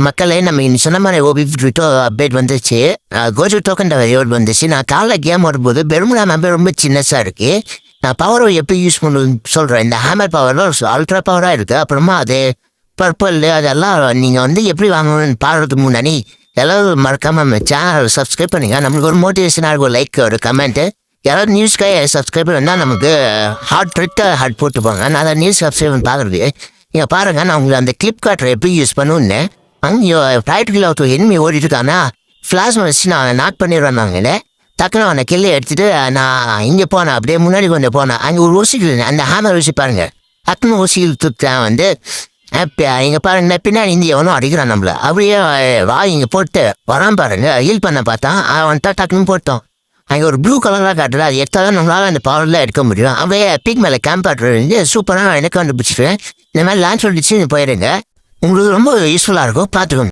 மக்களே நம்ம இன்னைக்கு சொன்ன மாதிரி ஓபி அப்டேட் வந்துச்சு. கோஜோ டோக்கன் ரிவார்ட் வந்துச்சு. நான் காலைல கேம் வரும்போது பெருமுனா மேப்பே ரொம்ப சின்னஸாக இருக்கு. நான் பவரை எப்படி யூஸ் பண்ணுன்னு சொல்கிறேன். இந்த ஹேமர் பவரில் அல்ட்ரா பவராக இருக்குது. அப்புறமா அது பர்பிள் அதெல்லாம் நீங்கள் வந்து எப்படி வாங்கணும்னு பாடுறதுக்கு முன்னாடி எல்லாரும் மறக்காமல் நம்ம சேனல் சப்ஸ்கிரைப் பண்ணுங்க. நம்மளுக்கு ஒரு மோட்டிவேஷனாக இருக்கும். லைக் ஒரு கமெண்ட்டு. யாராவது நியூஸ்க்காக சப்ஸ்கிரைப் பண்ணால் நமக்கு ஹார்ட் போட்டுப்பாங்க. நான் அதை நியூஸ் சப்ஸ்கிரைப் பார்க்குறது நீங்கள் பாருங்கள். நான் உங்களுக்கு அந்த கிளிப் கார்டரை எப்படி யூஸ் பண்ணுன்னு அங்கே டைட்டில் ஒருத்தர் எனிமி ஓடிட்டு இருக்கானா ஃப்ளாஷ் வச்சு நான் நாக் பண்ணிடுவேன். நாங்களே டக்குனு அவனை கிள்ளை எடுத்துட்டு நான் இங்கே போனேன். அப்படியே முன்னாடி கொஞ்சம் போனேன். அங்கே ஒரு ஊசிகள் அந்த ஹேமர் ஊசி பாருங்க. டக்குனு ஊசிகள் தூக்கிட்டேன் வந்து இங்கே பாருங்க பின்னாடி இந்திய எவனும் அடிக்கிறான் நம்மள. அப்படியே இங்கே போட்டு வரான் பாருங்க. ஹீல் பண்ண பார்த்தான். அவன்கிட்ட டக்குன்னு போட்டோம். அங்கே ஒரு ப்ளூ கலராக காட்டுறது. அது எடுத்தாலும் நம்மளால அந்த பவரில் எடுக்க முடியும். அப்படியே பீக் மேலே கேம்ப் ஆட்டுறது சூப்பராக எனக்கு கண்டுபிடிச்சிருவேன். இந்த மாதிரி லான்ச் சொல்லிச்சு போயிடுங்க. உங்களுக்கு ரொம்ப யூஸ்ஃபுல்லாக இருக்கும். பார்த்துக்கோங்க.